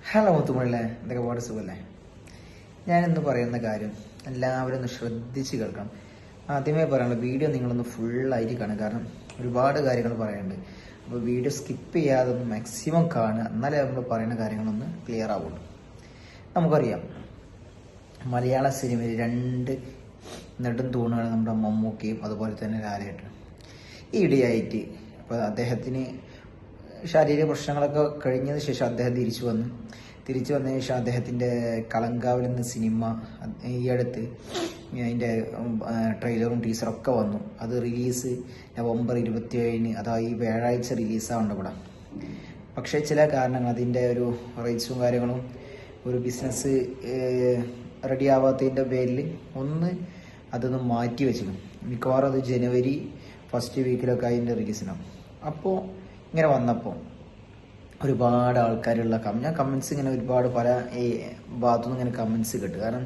Hello മുത്തുമണിലെ എന്തൊക്കെ പാട് സുഖമല്ലേ? ഞാനിന്ന് പറയുന്ന കാര്യം എല്ലാവരും ഒന്ന് ശ്രദ്ധിച്ച് കേൾക്കണം. ആദ്യമേ പറയാനുള്ള വീഡിയോ നിങ്ങളൊന്ന് ഫുള്ളായിട്ട് കാണുക, കാരണം ഒരുപാട് കാര്യങ്ങൾ പറയാനുണ്ട്. അപ്പോൾ വീഡിയോ സ്കിപ്പ് ചെയ്യാതെ ഒന്ന് മാക്സിമം കാണുക, എന്നാലേ നമ്മൾ പറയുന്ന കാര്യങ്ങളൊന്ന് ക്ലിയർ ആവുള്ളൂ. നമുക്കറിയാം, മലയാള സിനിമയിൽ രണ്ട് നെടും തൂണുകൾ നമ്മുടെ മമ്മൂക്കയും അതുപോലെ തന്നെ ലാലേട്ടനും. ഈ ഇടയായിട്ട് അപ്പോൾ അദ്ദേഹത്തിന് ശാരീരിക പ്രശ്നങ്ങളൊക്കെ കഴിഞ്ഞതിന് ശേഷം അദ്ദേഹം തിരിച്ചു വന്നതിന് ശേഷം അദ്ദേഹത്തിൻ്റെ കളങ്കാവിൽ എന്ന സിനിമ ഈ അടുത്ത് അതിൻ്റെ ട്രെയിലറും ടീസറൊക്കെ വന്നു. അത് റിലീസ് നവംബർ 27-ന്, അതായത് ഈ വ്യാഴാഴ്ച റിലീസാവേണ്ട പടം. പക്ഷേ ചില കാരണങ്ങൾ, അതിൻ്റെ ഒരു റൈറ്റ്സും കാര്യങ്ങളും, ഒരു ബിസിനസ് റെഡി ആവാത്തതിൻ്റെ പേരിൽ അതൊന്ന് മാറ്റി വെച്ചിരുന്നു. മിക്കവാറും അത് ജനുവരി ഫസ്റ്റ് വീക്കിലൊക്കെ അതിൻ്റെ റിലീസിനാവും. അപ്പോൾ ഇങ്ങനെ വന്നപ്പോൾ ഒരുപാട് ആൾക്കാരുള്ള ഞാൻ കമൻസ് ഇങ്ങനെ ഒരുപാട് പല ഈ ഭാഗത്തുനിന്ന് ഇങ്ങനെ കമൻസ് കിട്ടും. കാരണം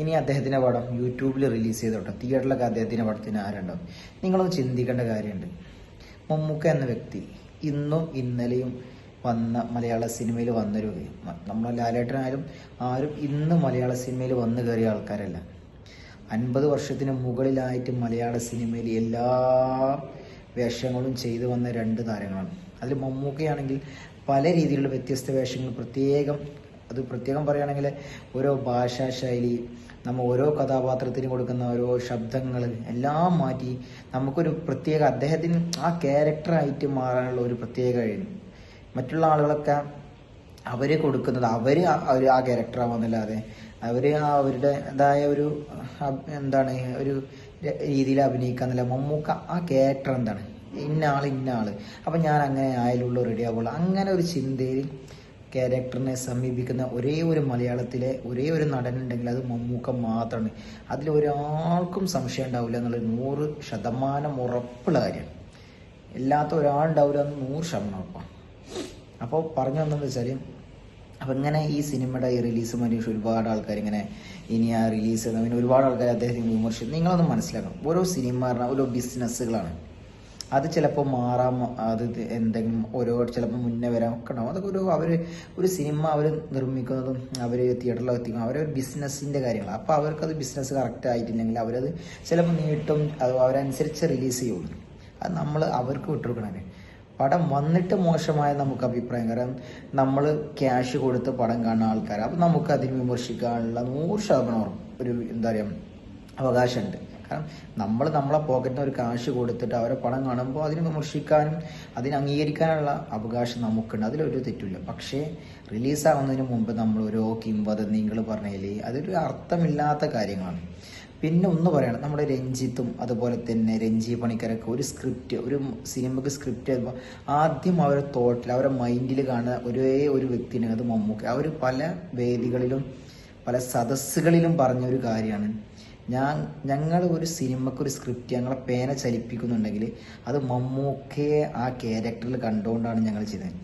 ഇനി അദ്ദേഹത്തിൻ്റെ പടം യൂട്യൂബിൽ റിലീസ് ചെയ്തോട്ടെ, തിയേറ്ററിലൊക്കെ അദ്ദേഹത്തിൻ്റെ പടത്തിന് ആരുണ്ടാവും? നിങ്ങളൊന്ന് ചിന്തിക്കേണ്ട കാര്യമുണ്ട്. മമ്മൂക്ക എന്ന വ്യക്തി ഇന്നും ഇന്നലെയും വന്ന മലയാള സിനിമയിൽ വന്നൊരു, നമ്മളെ ലാലേട്ടനായാലും ആരും ഇന്ന് മലയാള സിനിമയിൽ വന്നു കയറിയ ആൾക്കാരല്ല. 50 വർഷത്തിന് മുകളിലായിട്ട് മലയാള സിനിമയിൽ എല്ലാ വേഷങ്ങളും ചെയ്തു വന്ന രണ്ട് താരങ്ങളാണ്. അതിൽ മമ്മൂക്കയാണെങ്കിൽ പല രീതിയിലുള്ള വ്യത്യസ്ത വേഷങ്ങൾ, പ്രത്യേകം പറയുകയാണെങ്കിൽ ഓരോ ഭാഷാ ശൈലി, നമ്മൾ ഓരോ കഥാപാത്രത്തിന് കൊടുക്കുന്ന ഓരോ ശബ്ദങ്ങൾ എല്ലാം മാറ്റി നമുക്കൊരു പ്രത്യേക, അദ്ദേഹത്തിന് ആ ക്യാരക്ടറായിട്ട് മാറാനുള്ള ഒരു പ്രത്യേക കഴിയും. മറ്റുള്ള ആളുകളൊക്കെ അവർ കൊടുക്കുന്നത് അവർ ആ ക്യാരക്ടറാവുന്നല്ലാതെ അവർ അവരുടേതായ ഒരു ഒരു രീതിയിൽ അഭിനയിക്കാന്നില്ല. മമ്മൂക്ക ആ ക്യാരക്ടർ എന്താണ്, ഇന്ന ആള്, അപ്പം ഞാൻ അങ്ങനെ ആയാലുള്ളൂ, റെഡി ആവുള്ളൂ, അങ്ങനെ ഒരു ചിന്തയിൽ ക്യാരക്ടറിനെ സമീപിക്കുന്ന ഒരേ ഒരു മലയാളത്തിലെ ഒരേ ഒരു നടനുണ്ടെങ്കിൽ അത് മമ്മൂക്ക മാത്രമാണ്. അതിൽ ഒരാൾക്കും സംശയം ഉണ്ടാവില്ല എന്നുള്ളത് 100% ഉറപ്പുള്ള കാര്യമാണ്. ഇല്ലാത്ത ഒരാളുണ്ടാവില്ല എന്ന് 100% ഉറപ്പാണ്. അപ്പോൾ പറഞ്ഞു വന്നതെന്ന് വെച്ചാൽ, അപ്പം ഇങ്ങനെ ഈ സിനിമയുടെ ഈ റിലീസ് മനുഷ്യ ഒരുപാട് ആൾക്കാർ ഇങ്ങനെ ഇനി ആ റിലീസ് പിന്നെ ഒരുപാട് ആൾക്കാർ അദ്ദേഹത്തിന് വിമർശിക്കും. നിങ്ങളൊന്ന് മനസ്സിലാക്കണം, ഓരോ സിനിമ പറഞ്ഞാൽ ഓരോ ബിസിനസ്സുകളാണ്. അത് ചിലപ്പോൾ മാറാം, അത് എന്തെങ്കിലും ചിലപ്പോൾ മുന്നേ വരാൻ ഒക്കെ ഉണ്ടാവും. അതൊക്കെ ഒരു സിനിമ അവർ നിർമ്മിക്കുന്നതും അവർ തിയേറ്ററിൽ എത്തിക്കണം, അവരൊരു ബിസിനസ്സിൻ്റെ കാര്യങ്ങൾ. അപ്പോൾ അവർക്കത് ബിസിനസ് കറക്റ്റ് ആയിട്ടില്ലെങ്കിൽ അവരത് ചിലപ്പോൾ നീട്ടും, അത് അവരനുസരിച്ച് റിലീസ് ചെയ്യുള്ളൂ. അത് നമ്മൾ അവർക്ക് വിട്ടുകൊടുക്കണേ. പടം വന്നിട്ട് മോശമായ നമുക്ക് അഭിപ്രായം, കാരണം നമ്മൾ ക്യാഷ് കൊടുത്ത് പടം കാണുന്ന ആൾക്കാർ, അപ്പം നമുക്ക് അതിന് വിമർശിക്കാനുള്ള 100% ഒരു അവകാശമുണ്ട്. കാരണം നമ്മളെ പോക്കറ്റിന് ഒരു കാശ് കൊടുത്തിട്ട് അവരെ പടം കാണുമ്പോൾ അതിന് വിമർശിക്കാനും അതിന് അംഗീകരിക്കാനുള്ള അവകാശം നമുക്കുണ്ട്, അതിലൊരു തെറ്റില്ല. പക്ഷേ റിലീസാവുന്നതിന് മുമ്പ് നമ്മൾ ഓരോ കിംവദന്തികൾ പറഞ്ഞതിൽ അതൊരു അർത്ഥമില്ലാത്ത കാര്യങ്ങളാണ്. പിന്നെ ഒന്ന് പറയണം, നമ്മുടെ രഞ്ജിത്തും അതുപോലെ തന്നെ രഞ്ജി പണിക്കരൊക്കെ ഒരു സിനിമക്ക് സ്ക്രിപ്റ്റ് ചെയ്യുമ്പോൾ ആദ്യം അവരുടെ മൈൻഡിൽ കാണുന്ന ഒരേ ഒരു വ്യക്തിനെ, അത് മമ്മൂക്ക. അവർ പല വേദികളിലും പല സദസ്സുകളിലും പറഞ്ഞൊരു കാര്യമാണ്, ഞങ്ങൾ ഒരു സിനിമക്കൊരു സ്ക്രിപ്റ്റ് ഞങ്ങളെ പേന ചലിപ്പിക്കുന്നുണ്ടെങ്കിൽ അത് മമ്മൂക്കയെ ആ ക്യാരക്ടറിൽ കണ്ടുകൊണ്ടാണ് ഞങ്ങൾ ചെയ്തത്.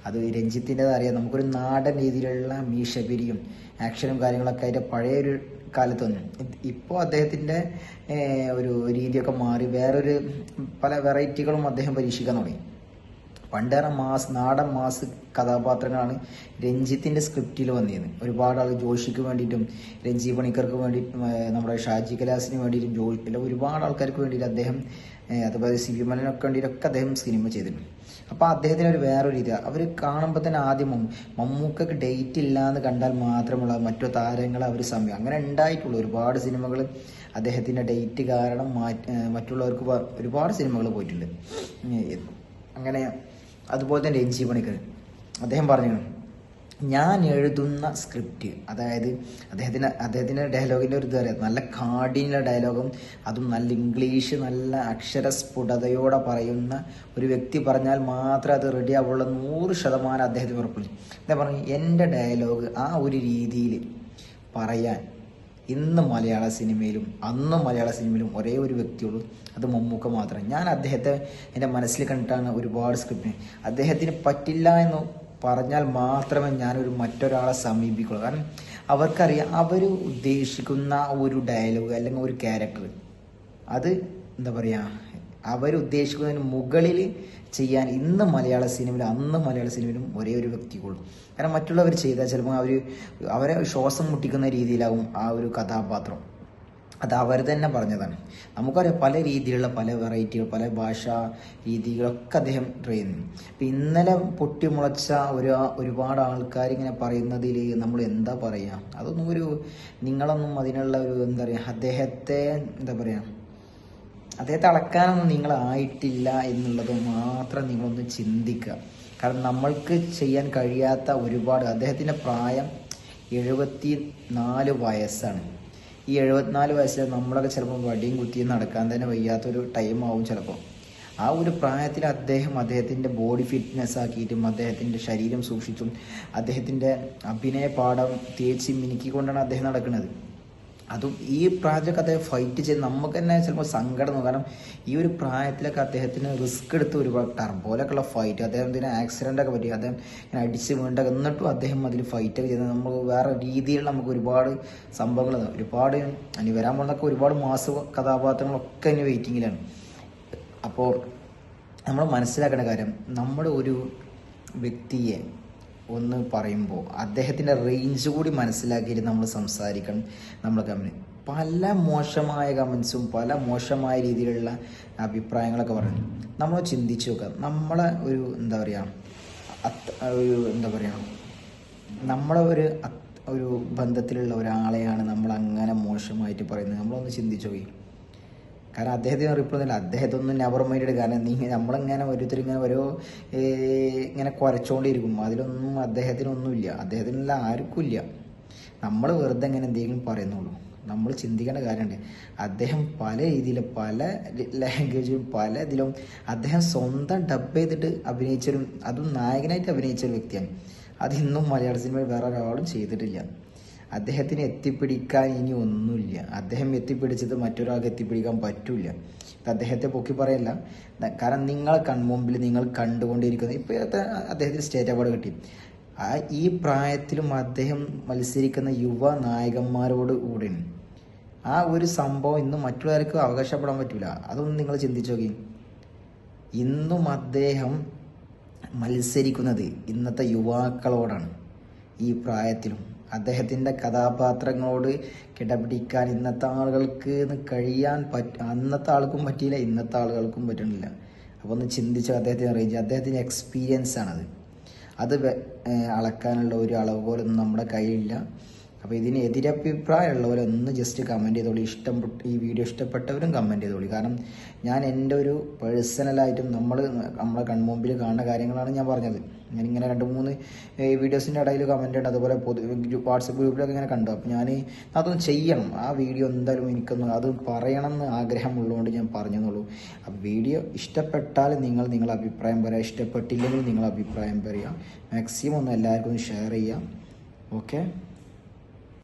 അത് രഞ്ജിത്തിൻ്റെത് അറിയാം, നമുക്കൊരു നാടൻ രീതിയിലുള്ള മീശപിരിയും ആക്ഷനും കാര്യങ്ങളൊക്കെ ആയിട്ട് പഴയൊരു കാലത്ത് വന്നു. ഇപ്പോൾ അദ്ദേഹത്തിൻ്റെ ഒരു രീതിയൊക്കെ മാറി വേറൊരു പല വെറൈറ്റികളും അദ്ദേഹം പരീക്ഷിക്കാൻ തുടങ്ങി. പണ്ടേറെ നാടൻ മാസ് കഥാപാത്രങ്ങളാണ് രഞ്ജിത്തിൻ്റെ സ്ക്രിപ്റ്റിൽ വന്നിരുന്നത്. ഒരുപാട് ആൾ ജോഷിക്ക് വേണ്ടിയിട്ടും രഞ്ജി പണിക്കർക്ക് വേണ്ടിയിട്ടും നമ്മുടെ ഷാജി കലാസിന് വേണ്ടിയിട്ടും ഒരുപാട് ആൾക്കാർക്ക് വേണ്ടിയിട്ട് അദ്ദേഹം, അതുപോലെ സിബി മലനൊക്കെ വേണ്ടിയിട്ടൊക്കെ അദ്ദേഹം സിനിമ ചെയ്തിട്ടുണ്ട്. അപ്പോൾ അദ്ദേഹത്തിന് വേറൊരു രീതി, അവർ കാണുമ്പോൾ തന്നെ ആദ്യം മമ്മൂക്കക്ക് ഡേറ്റ് ഇല്ലയെന്ന് കണ്ടാൽ മാത്രമുള്ള മറ്റു താരങ്ങൾ അവർ സമയം അങ്ങനെ ഉണ്ടായിട്ടുള്ളൂ. ഒരുപാട് സിനിമകൾ അദ്ദേഹത്തിൻ്റെ ഡേറ്റ് കാരണം മറ്റുള്ളവർക്ക് ഒരുപാട് സിനിമകൾ പോയിട്ടുണ്ട്. അങ്ങനെ അതുപോലെ തന്നെ രഞ്ജി പണിക്കർ അദ്ദേഹം പറഞ്ഞു, ഞാൻ എഴുതുന്ന സ്ക്രിപ്റ്റ്, അതായത് അദ്ദേഹത്തിൻ്റെ ഡയലോഗിൻ്റെ ഒരു അറിയാം, നല്ല കാഠിന്യ ഡയലോഗും അതും നല്ല ഇംഗ്ലീഷ് നല്ല അക്ഷരസ്ഫുടതയോടെ പറയുന്ന ഒരു വ്യക്തി പറഞ്ഞാൽ മാത്രമേ അത് റെഡി ആവുള്ളൂ. 100% അദ്ദേഹത്തിന് ഉറപ്പില്ല. എന്താ പറഞ്ഞു, എൻ്റെ ഡയലോഗ് ആ ഒരു രീതിയിൽ പറയാൻ ഇന്ന് മലയാള സിനിമയിലും അന്നും മലയാള സിനിമയിലും ഒരേ ഒരു വ്യക്തിയുള്ളൂ, അത് മമ്മൂക്ക മാത്രം. ഞാൻ അദ്ദേഹത്തെ എൻ്റെ മനസ്സിൽ കണ്ടിട്ടാണ് ഒരുപാട് സ്ക്രിപ്റ്റ്, അദ്ദേഹത്തിന് പറ്റില്ല എന്ന് പറഞ്ഞാൽ മാത്രമേ ഞാനൊരു മറ്റൊരാളെ സമീപിക്കുള്ളൂ. കാരണം അവർക്കറിയാം അവർ ഉദ്ദേശിക്കുന്ന ഒരു ഡയലോഗ് അല്ലെങ്കിൽ ഒരു ക്യാരക്ടർ അത് അവരുദ്ദേശിക്കുന്നതിന് മുകളിൽ ചെയ്യാൻ ഇന്ന് മലയാള സിനിമയിലും അന്ന് മലയാള സിനിമയിലും ഒരേ ഒരു വ്യക്തിക്കുള്ളൂ. കാരണം മറ്റുള്ളവർ ചെയ്താൽ ചിലപ്പോൾ അവരെ ശ്വാസം മുട്ടിക്കുന്ന രീതിയിലാവും ആ ഒരു കഥാപാത്രം. അത് അവർ തന്നെ പറഞ്ഞതാണ്. നമുക്കറിയാം പല രീതിയിലുള്ള പല വെറൈറ്റികൾ, പല ഭാഷാ രീതികളൊക്കെ അദ്ദേഹം ട്രൈ ചെയ്യുന്നു. ഇപ്പം ഇന്നലെ പൊട്ടിമുളച്ച ഒരുപാട് ആൾക്കാർ ഇങ്ങനെ പറയുന്നതിൽ നമ്മൾ എന്താ പറയുക? അതൊന്നും നിങ്ങളൊന്നും അതിനുള്ള എന്താ പറയുക, അദ്ദേഹത്തെ അളക്കാനൊന്നും നിങ്ങളായിട്ടില്ല എന്നുള്ളത് മാത്രം നിങ്ങളൊന്ന് ചിന്തിക്കുക. കാരണം നമ്മൾക്ക് ചെയ്യാൻ കഴിയാത്ത ഒരുപാട്, അദ്ദേഹത്തിൻ്റെ പ്രായം 74 വയസ്സാണ്. ഈ 74 വയസ്സിൽ നമ്മളൊക്കെ ചിലപ്പോൾ വടിയും കുത്തിയും നടക്കാൻ തന്നെ വയ്യാത്തൊരു ടൈമാവും ചിലപ്പോൾ. ആ ഒരു പ്രായത്തിൽ അദ്ദേഹത്തിൻ്റെ ബോഡി ഫിറ്റ്നസ് ആക്കിയിട്ടും അദ്ദേഹത്തിൻ്റെ ശരീരം സൂക്ഷിച്ചും അദ്ദേഹത്തിൻ്റെ അഭിനയ പാഠം തേച്ച് മിനുക്കിക്കൊണ്ടാണ് അദ്ദേഹം നടക്കുന്നത്. അതും ഈ പ്രായത്തിലൊക്കെ അദ്ദേഹം ഫൈറ്റ് ചെയ്ത് നമുക്ക് തന്നെ ചിലപ്പോൾ സങ്കടം തോന്നും. കാരണം ഈ ഒരു പ്രായത്തിലൊക്കെ അദ്ദേഹത്തിന് റിസ്ക് എടുത്ത് ഒരുപാട് ടർബോലൊക്കെയുള്ള ഫൈറ്റ്, അദ്ദേഹത്തിന് ആക്സിഡൻ്റൊക്കെ പറ്റി, അദ്ദേഹം ഇങ്ങനെ അടിച്ച് വീണ്ടൊക്കെ, എന്നിട്ടും അദ്ദേഹം അതിൽ ഫൈറ്റൊക്കെ ചെയ്ത് നമുക്ക് വേറെ രീതിയിൽ നമുക്ക് ഒരുപാട് സംഭവങ്ങൾ, ഒരുപാട് ഇനി വരാൻ പോകുന്നതൊക്കെ ഒരുപാട് മാസ കഥാപാത്രങ്ങളൊക്കെ ഇനി വെയിറ്റിങ്ങിലാണ്. അപ്പോൾ നമ്മൾ മനസ്സിലാക്കേണ്ട കാര്യം, നമ്മുടെ ഒരു വ്യക്തിയെ ഒന്ന് പറയുമ്പോൾ അദ്ദേഹത്തിൻ്റെ റേഞ്ച് കൂടി മനസ്സിലാക്കിയിട്ട് നമ്മൾ സംസാരിക്കണം. നമ്മൾ പല മോശമായ കമൻസും പല മോശമായ രീതിയിലുള്ള അഭിപ്രായങ്ങളൊക്കെ പറഞ്ഞു. നമ്മൾ ചിന്തിച്ച് നോക്കാം, നമ്മളെ നമ്മളെ ഒരു ബന്ധത്തിലുള്ള ഒരാളെയാണ് നമ്മൾ അങ്ങനെ മോശമായിട്ട് പറയുന്നത്. നമ്മളൊന്ന് ചിന്തിച്ചു പോയി. കാരണം അദ്ദേഹത്തിന് റിപ്ലൈ അദ്ദേഹത്തൊന്നും നെവർ മൈൻഡ്. കാരണം നമ്മളിങ്ങനെ ഓരോരുത്തരിങ്ങനെ ഇങ്ങനെ കുരച്ചുകൊണ്ടിരിക്കും. അതിലൊന്നും അദ്ദേഹത്തിനൊന്നുമില്ല, അദ്ദേഹത്തിനുള്ള ആർക്കും ഇല്ല. നമ്മൾ വെറുതെ ഇങ്ങനെ എന്തെങ്കിലും പറയുന്നുള്ളൂ. നമ്മൾ ചിന്തിക്കേണ്ട കാര്യമുണ്ട്. അദ്ദേഹം പല രീതിയിൽ പല ലാംഗ്വേജിലും പല ഇതിലും അദ്ദേഹം സ്വന്തം ഡബ് ചെയ്തിട്ട് അഭിനയിച്ചൊരു, അതും നായകനായിട്ട് അഭിനയിച്ചൊരു വ്യക്തിയാണ്. അതിന്നും മലയാള സിനിമയിൽ വേറെ ഒരാളും ചെയ്തിട്ടില്ല. അദ്ദേഹത്തിന് എത്തിപ്പിടിക്കാൻ ഇനി ഒന്നുമില്ല. അദ്ദേഹം എത്തിപ്പിടിച്ചത് മറ്റൊരാൾക്ക് എത്തിപ്പിടിക്കാൻ പറ്റില്ല. അദ്ദേഹത്തെ പൊക്കി പറയല്ല, കാരണം നിങ്ങളെ കൺമുമ്പിൽ നിങ്ങൾ കണ്ടുകൊണ്ടിരിക്കുന്നത് ഇപ്പോഴത്തെ അദ്ദേഹത്തിന് സ്റ്റേറ്റ് അവാർഡ് കിട്ടി. ഈ പ്രായത്തിലും അദ്ദേഹം മത്സരിക്കുന്ന യുവ നായകന്മാരോട് കൂടെയാണ്. ആ ഒരു സംഭവം ഇന്ന് മറ്റുള്ളവർക്ക് അവകാശപ്പെടാൻ പറ്റില്ല. അതൊന്നും നിങ്ങൾ ചിന്തിച്ചു നോക്കി. ഇന്നും അദ്ദേഹം മത്സരിക്കുന്നത് ഇന്നത്തെ യുവാക്കളോടാണ്. ഈ പ്രായത്തിലും അദ്ദേഹത്തിൻ്റെ കഥാപാത്രങ്ങളോട് കിടപിടിക്കാൻ ഇന്നത്തെ ആളുകൾക്ക് കഴിയാൻ അന്നത്തെ ആൾക്കും പറ്റിയില്ല, ഇന്നത്തെ ആളുകൾക്കും പറ്റണില്ല. അപ്പോൾ ഒന്ന് ചിന്തിച്ചു. അദ്ദേഹത്തിൻ്റെ റേഞ്ച്, അദ്ദേഹത്തിൻ്റെ എക്സ്പീരിയൻസ് ആണത്. അത് അളക്കാനുള്ള ഒരു അളവ് പോലൊന്നും നമ്മുടെ കയ്യിലില്ല. അപ്പോൾ ഇതിന് എതിരഭിപ്രായമുള്ളവരൊന്ന് ജസ്റ്റ് കമൻറ്റ് ചെയ്തോളൂ. ഈ വീഡിയോ ഇഷ്ടപ്പെട്ടവരും കമൻറ്റ് ചെയ്തോളൂ. കാരണം ഞാൻ എൻ്റെ ഒരു പേഴ്സണലായിട്ടും നമ്മളെ കൺമുമ്പിൽ കാണുന്ന കാര്യങ്ങളാണ് ഞാൻ പറഞ്ഞത്. ഞാനിങ്ങനെ 2-3 വീഡിയോസിൻ്റെ ഇടയിൽ കമൻറ്റ് ഉണ്ട്, അതുപോലെ വാട്സപ്പ് ഗ്രൂപ്പിലൊക്കെ ഇങ്ങനെ കണ്ടു. അപ്പോൾ ഞാൻ അതൊന്ന് ചെയ്യണം. ആ വീഡിയോ എന്തായാലും അത് പറയണം എന്ന് ആഗ്രഹമുള്ളതുകൊണ്ട് ഞാൻ പറഞ്ഞെന്നുള്ളൂ. അപ്പോൾ വീഡിയോ ഇഷ്ടപ്പെട്ടാൽ നിങ്ങളുടെ അഭിപ്രായം പറയുക, ഇഷ്ടപ്പെട്ടില്ലെങ്കിൽ നിങ്ങൾ അഭിപ്രായം പറയുക. മാക്സിമം ഒന്ന് എല്ലാവർക്കും ഒന്ന് ഷെയർ ചെയ്യാം. ഓക്കെ.